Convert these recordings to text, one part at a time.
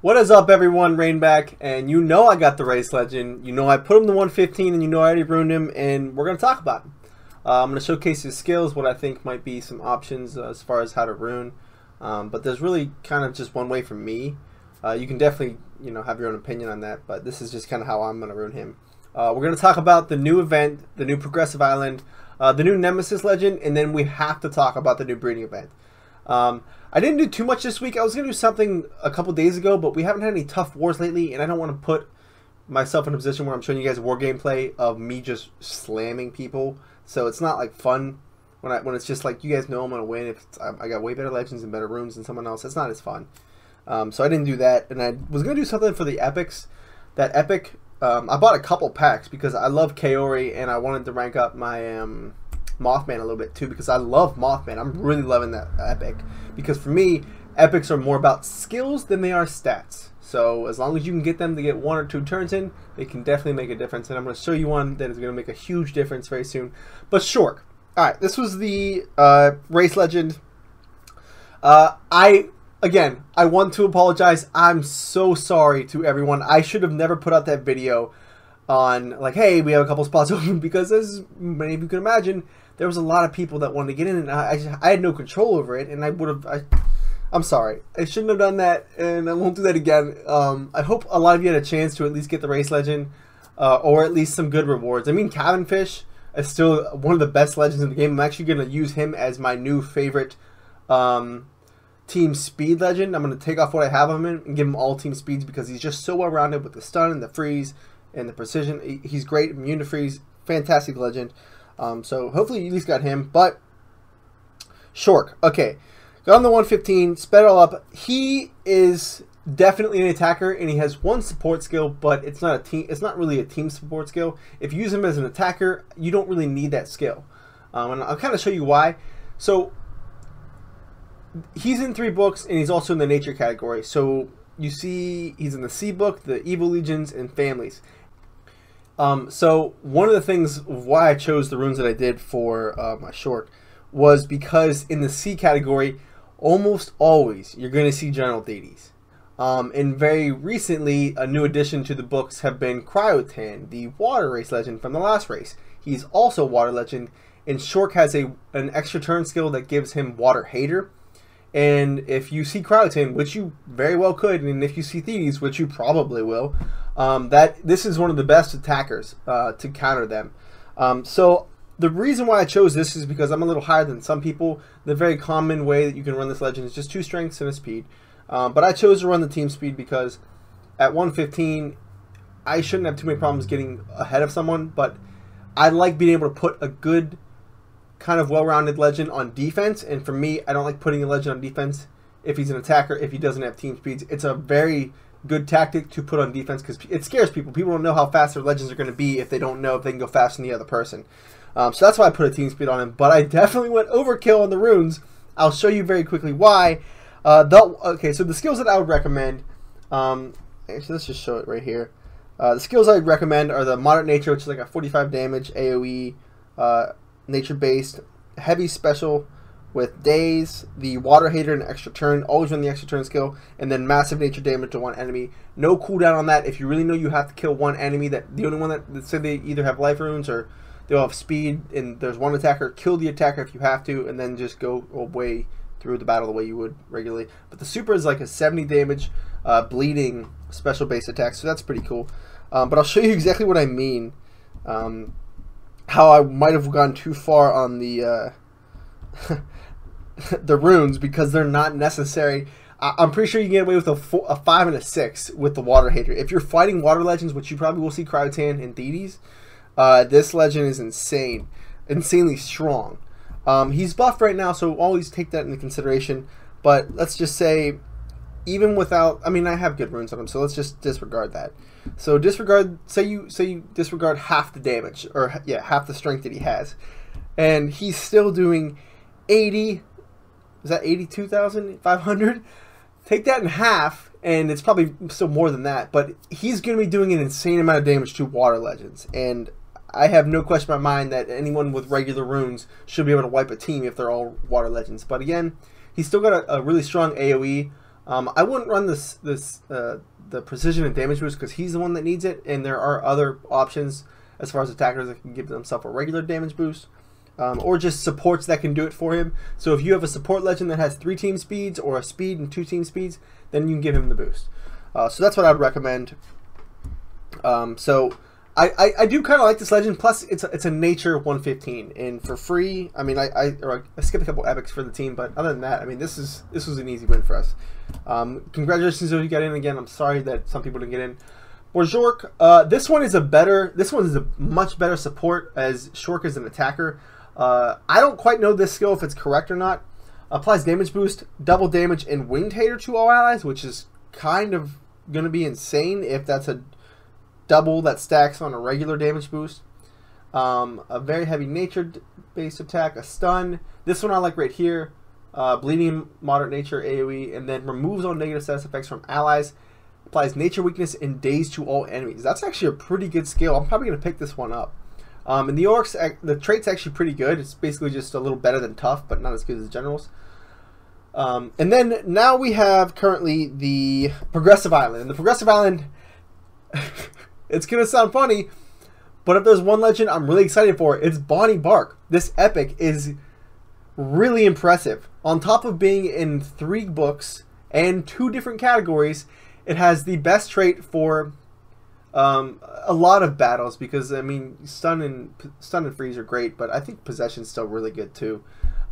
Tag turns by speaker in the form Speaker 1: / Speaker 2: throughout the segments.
Speaker 1: What is up, everyone? Rain back, and you know I got the race legend. You know I put him to 115, and you know I already ruined him, and we're going to talk about him. I'm going to showcase his skills, what I think might be some options as far as how to rune. But there's really kind of just one way for me. You can definitely, have your own opinion on that, but this is just kind of how I'm going to rune him. We're going to talk about the new event, the new Progressive Island, the new Nemesis legend, and then we have to talk about the new breeding event. I didn't do too much this week. I was going to do something a couple days ago, but we haven't had any tough wars lately, and I don't want to put myself in a position where I'm showing you guys war gameplay of me just slamming people. So it's not like fun when it's just like, you guys know I'm going to win. If I got way better legends and better runes than someone else, it's not as fun. So I didn't do that, and I was going to do something for the epics. That epic, I bought a couple packs because I love Kaori, and I wanted to rank up my Mothman a little bit too, because I love Mothman. I'm really loving that epic, because for me, epics are more about skills than they are stats. So as long as you can get them to get 1 or 2 turns in, they can definitely make a difference, and I'm going to show you one that is going to make a huge difference very soon. But SHORK. Alright, this was the race legend. I want to apologize. I'm so sorry to everyone. I should have never put out that video on like, hey, we have a couple spots open, because as many of you can imagine, there was a lot of people that wanted to get in, and I had no control over it, and I'm sorry. I shouldn't have done that, and I won't do that again. I hope a lot of you had a chance to at least get the race legend, or at least some good rewards. I mean, Cabinfish is still one of the best legends in the game. I'm actually going to use him as my new favorite team speed legend. I'm going to take off what I have of him and give him all team speeds, because he's just so well-rounded with the stun and the freeze and the precision. He's great, immune to freeze, fantastic legend. So hopefully you at least got him. But SHORK, okay, got on the 115, sped it all up. He is definitely an attacker, and he has one support skill, but it's not a team. It's not really a team support skill. If you use him as an attacker, you don't really need that skill, and I'll kind of show you why. So he's in 3 books, and he's also in the nature category. So you see he's in the Sea book, the Evil Legions, and Families. So one of the things why I chose the runes that I did for my SHORK was because in the Sea category, almost always you're going to see General Deities. And very recently, a new addition to the books have been Cryotan, the water race legend from the last race. He's also water legend, and SHORK has an extra turn skill that gives him Water Hater. And if you see Cryotan, which you very well could, and if you see Thetis, which you probably will, this is one of the best attackers to counter them. So the reason why I chose this is because I'm a little higher than some people. The very common way that you can run this legend is just 2 strengths and a speed. But I chose to run the team speed because at 115, I shouldn't have too many problems getting ahead of someone, but I like being able to put a good kind of well-rounded legend on defense, and for me, I don't like putting a legend on defense if he's an attacker, if he doesn't have team speeds. It's a very good tactic to put on defense because it scares people. People don't know how fast their legends are going to be if they don't know if they can go faster than the other person. So that's why I put a team speed on him, but I definitely went overkill on the runes. I'll show you very quickly why. Okay, so the skills that I would recommend, actually let's just show it right here. The skills I'd recommend are the Moderate Nature, which is like a 45 damage AoE, nature-based, heavy special with days, the Water Hater and extra turn, always run the extra turn skill, and then massive nature damage to 1 enemy. No cooldown on that. If you really know you have to kill 1 enemy, that the only one that say they either have life runes or they'll have speed, and there's 1 attacker, kill the attacker if you have to, and then just go away through the battle the way you would regularly. But the super is like a 70 damage bleeding special base attack, so that's pretty cool. But I'll show you exactly what I mean. How I might have gone too far on the the runes, because they're not necessary. I'm pretty sure you can get away with a 5 and a 6 with the Water Hater. If you're fighting water legends, which you probably will see Cryotan and Thetis, this legend is insanely strong. He's buffed right now, so always take that into consideration. But let's just say, even without, I mean, I have good runes on him, so let's just disregard that. So disregard, say you disregard half the damage, or yeah, half the strength that he has, and he's still doing 80. Is that 82,500? Take that in half, and it's probably still more than that. But he's going to be doing an insane amount of damage to water legends, and I have no question in my mind that anyone with regular runes should be able to wipe a team if they're all water legends. But again, he's still got a really strong AoE. I wouldn't run the precision and damage boost because he's the one that needs it, and there are other options as far as attackers that can give themselves a regular damage boost, or just supports that can do it for him. So if you have a support legend that has 3 team speeds or a speed and 2 team speeds, then you can give him the boost. So that's what I would recommend. So I do kind of like this legend. Plus, it's a nature 115, and for free. I mean, I skipped a couple epics for the team, but other than that, I mean, this was an easy win for us. Congratulations if you got in again. I'm sorry that some people didn't get in. For SHORK, this one is a much better support, as SHORK is an attacker. I don't quite know this skill if it's correct or not. Applies damage boost, double damage, and winged hater to all allies, which is kind of going to be insane if that's a double that stacks on a regular damage boost. A very heavy nature based attack, a stun. This one I like right here. Bleeding, moderate nature, AoE, and then removes all negative status effects from allies. Applies nature weakness and daze to all enemies. That's actually a pretty good skill. I'm probably going to pick this one up. And the trait's actually pretty good. It's basically just a little better than tough, but not as good as the generals. And then now we have currently the Progressive Island. And the Progressive Island, it's going to sound funny, but if there's one legend I'm really excited for, it's Bonnie Bark. This epic is really impressive. On top of being in 3 books and 2 different categories, it has the best trait for a lot of battles, because I mean stun and freeze are great, but I think possession's still really good too.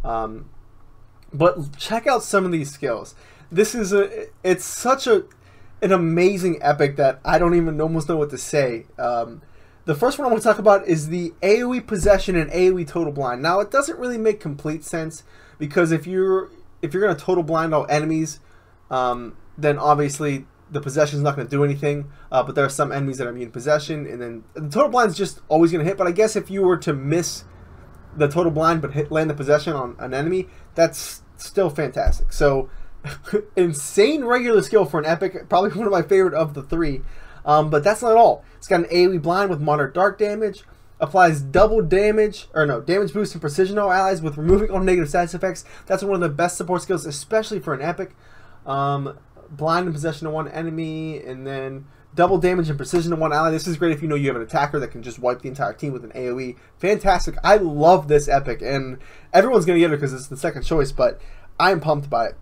Speaker 1: But check out some of these skills. It's such an amazing epic that I don't even almost know what to say. The first one I want to talk about is the AoE possession and AoE total blind. Now, it doesn't really make complete sense, because if you're going to total blind all enemies, then obviously the possession is not going to do anything. But there are some enemies that are immune to possession, and then the total blind is just always going to hit. But I guess if you were to miss the total blind but land the possession on an enemy, that's still fantastic. So insane regular skill for an epic, probably one of my favorite of the 3. But that's not all. It's got an AoE blind with moderate dark damage, applies double damage, damage boost and precision to all allies with removing all negative status effects. That's one of the best support skills, especially for an epic. Blind and possession to one enemy, and then double damage and precision to one ally. This is great if you know you have an attacker that can just wipe the entire team with an AoE. Fantastic. I love this epic, and everyone's going to get it because it's the second choice, but I'm pumped by it.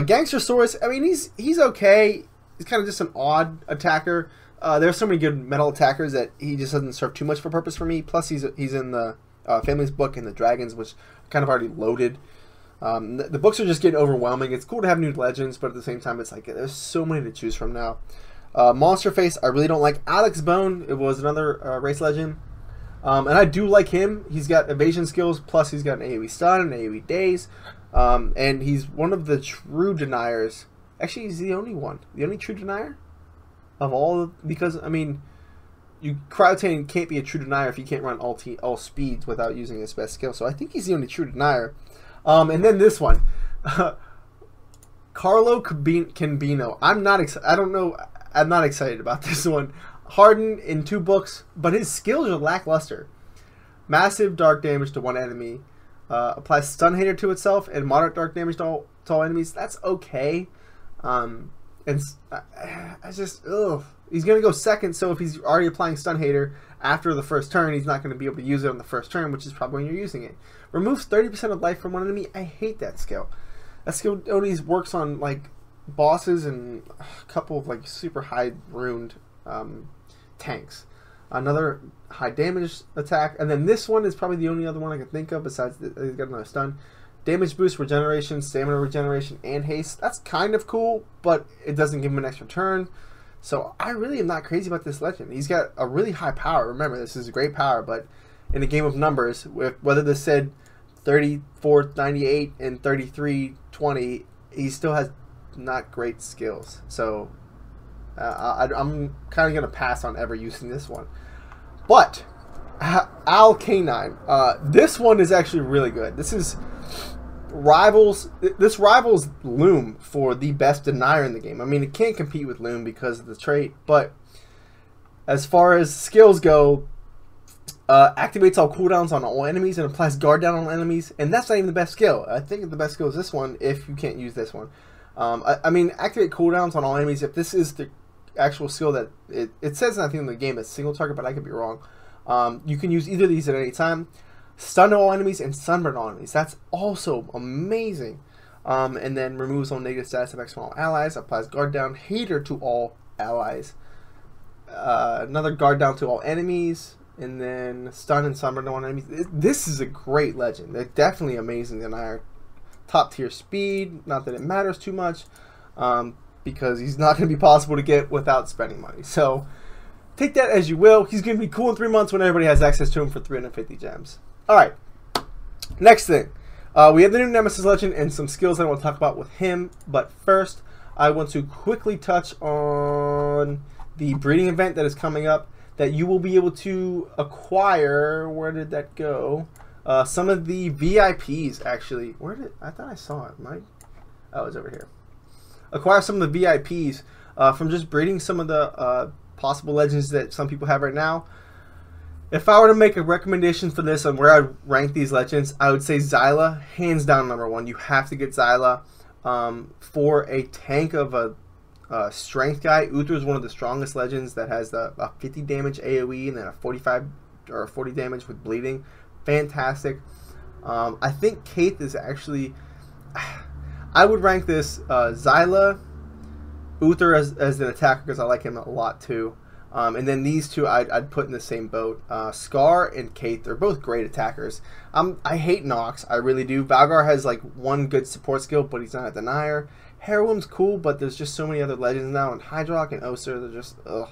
Speaker 1: Gangster Saurus, I mean, he's okay. He's kind of just an odd attacker. There's so many good metal attackers that he just doesn't serve too much for purpose for me. Plus, he's in the Family's book and the Dragons, which kind of already loaded. The books are just getting overwhelming. It's cool to have new legends, but at the same time, it's like there's so many to choose from now. Monster Face, I really don't like. Alex Bone, it was another race legend. And I do like him. He's got evasion skills, plus he's got an AoE stun and AoE daze. And he's one of the true deniers. Actually, he's the only one. The only true denier of all, because, I mean, Cryotain can't be a true denier if you can't run all speeds without using his best skill. So I think he's the only true denier. And then this one. Carlo Cambino. I'm not excited about this one. Hardened in 2 books, but his skills are lackluster. Massive dark damage to one enemy. Applies stun hater to itself and moderate dark damage to all enemies. That's okay. And I just, he's going to go second, so if he's already applying stun hater after the first turn, he's not going to be able to use it on the first turn, which is probably when you're using it. Removes 30% of life from one enemy. I hate that skill. That skill only works on like bosses and a couple of like super high ruined tanks. Another high damage attack, and then this one is probably the only other one I can think of besides he's got another stun. Damage boost, regeneration, stamina regeneration, and haste. That's kind of cool, but it doesn't give him an extra turn. So I really am not crazy about this legend. He's got a really high power. Remember, this is a great power, but in a game of numbers, whether this said 3498 and 3320, he still has not great skills. So I'm kind of going to pass on ever using this one. But Canine, this one is actually really good. This rivals Loom for the best denier in the game. I mean, it can't compete with Loom because of the trait, but as far as skills go, activates all cooldowns on all enemies and applies guard down on enemies, and that's not even the best skill. I think the best skill is this one if you can't use this one. I mean, activate cooldowns on all enemies. If this is the actual skill that it says, I think in the game it's single target, but I could be wrong. You can use either of these at any time. Stun all enemies and sunburn all enemies. That's also amazing. And then removes all negative status effects from all allies. Applies guard down hater to all allies. Another guard down to all enemies. And then stun and sunburn all enemies. This is a great legend. They're definitely amazing. And are top tier speed. Not that it matters too much. Because he's not going to be possible to get without spending money. So take that as you will. He's going to be cool in 3 months when everybody has access to him for 350 gems. Alright. Next thing. We have the new Nemesis legend and some skills I want to talk about with him. But first, I want to quickly touch on the breeding event that is coming up. That you will be able to acquire. Where did that go? Some of the VIPs, actually. I thought I saw it. Oh, it's over here. Acquire some of the VIPs from just breeding some of the possible legends that some people have right now. If I were to make a recommendation for this on where I'd rank these legends, I would say Xyla, hands down #1. You have to get Xyla for a tank of a strength guy. Uther is one of the strongest legends that has a 50 damage AoE and then a 45 or 40 damage with bleeding. Fantastic. I think Kaith is actually... I would rank this Xyla, Uther as an attacker because I like him a lot too. And then these two I'd put in the same boat. Scar and Kaith, they're both great attackers. I hate Nox, I really do. Valgar has like one good support skill, but he's not a denier. Heroim's cool, but there's just so many other legends now, and Hydrock and Oser, they're just ugh.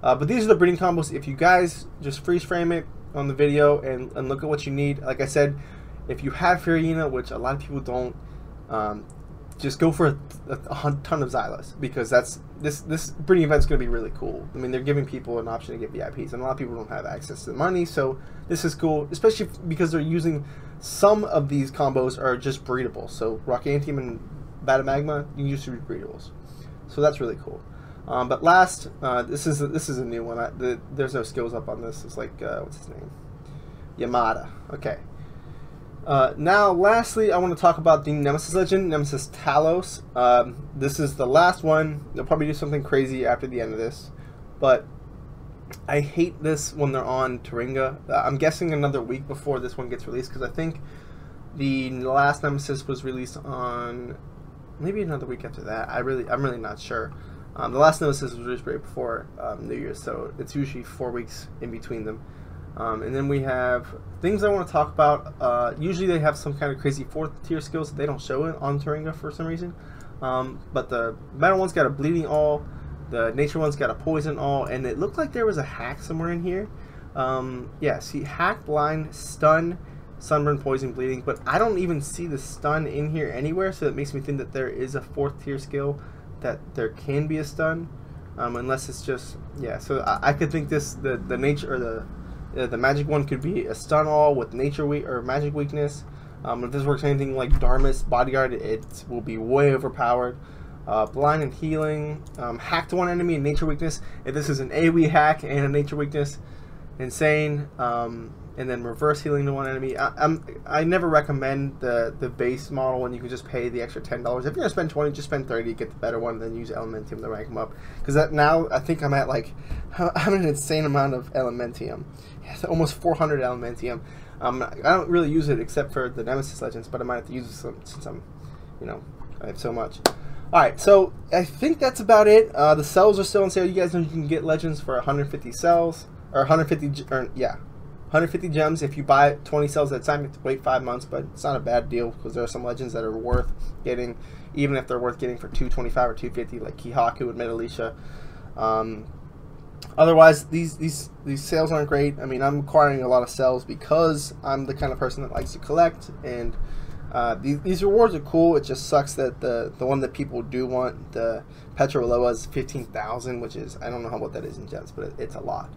Speaker 1: But these are the breeding combos. If you guys just freeze frame it on the video and look at what you need, like I said, if you have Furina, which a lot of people don't, just go for a ton of Xylas, because this breeding event's going to be really cool. I mean, they're giving people an option to get VIPs, and a lot of people don't have access to the money, so this is cool, especially because they're using some of these combos are just breedable. So Rockantium and Bata Magma, you can use to be breedables, so that's really cool. But last, this is a new one. There's no skills up on this. It's like what's his name? Yamada. Okay. Now, lastly, I want to talk about the Nemesis legend, Nemesis Talos. This is the last one. They'll probably do something crazy after the end of this, but I hate this when they're on Taringa. I'm guessing another week before this one gets released, because I think the last Nemesis was released on maybe another week after that. I'm really not sure. The last Nemesis was released right before New Year's, so it's usually 4 weeks in between them. And then we have things I want to talk about. Usually they have some kind of crazy 4th tier skills that they don't show it on Taringa for some reason. But the metal one's got a bleeding all, the nature one's got a poison all, and it looked like there was a hack somewhere in here. Yeah, see, hack, blind, stun, sunburn, poison, bleeding, but I don't even see the stun in here anywhere, so that makes me think that there is a 4th tier skill that there can be a stun, unless it's just, yeah, so I could think the nature, or the magic one could be a stun all with nature weak or magic weakness. If this works anything like Dharma's bodyguard, it will be way overpowered. Blind and healing, hack to one enemy and nature weakness. If this is an AoE hack and a nature weakness, insane. And then reverse healing to one enemy. I never recommend the base model when you can just pay the extra $10. If you're gonna spend 20, just spend 30 to get the better one, then use Elementium to rank them up. Because now I think I'm at like I'm an insane amount of Elementium. Yeah, almost 400 Elementium. I don't really use it except for the Nemesis legends, but I might have to use it since I'm, I have so much. Alright, so I think that's about it. The cells are still on sale. You guys know you can get legends for 150 cells, or 150 gems. If you buy 20 cells at a time, you have to wait 5 months, but it's not a bad deal, because there are some legends that are worth getting, even if they're worth getting for 225 or 250, like Kihaku and Metalisha. Otherwise, these sales aren't great. I mean, I'm acquiring a lot of cells because I'm the kind of person that likes to collect, and these rewards are cool. It just sucks that the one that people do want, the Petroloa, is 15,000, which is, I don't know what that is in gems, but it's a lot.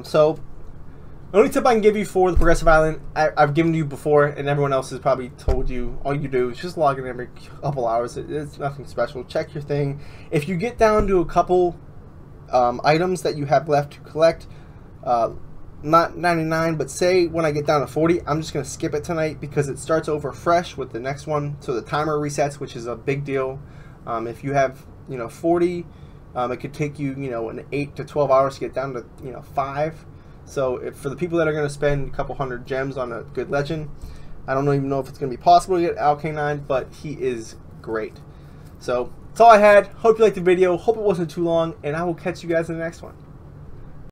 Speaker 1: So the only tip I can give you for the Progressive Island, I've given you before, and everyone else has probably told you. All you do is just log in every couple hours. It's nothing special. Check your thing. If you get down to a couple items that you have left to collect, not 99, but say when I get down to 40, I'm just going to skip it tonight because it starts over fresh with the next one. So the timer resets, which is a big deal. If you have, 40, it could take you, an 8 to 12 hours to get down to, 5. So for the people that are going to spend a couple hundred gems on a good legend, I don't even know if it's going to be possible to get Canine, but he is great. So that's all I had. Hope you liked the video. Hope it wasn't too long, and I will catch you guys in the next one.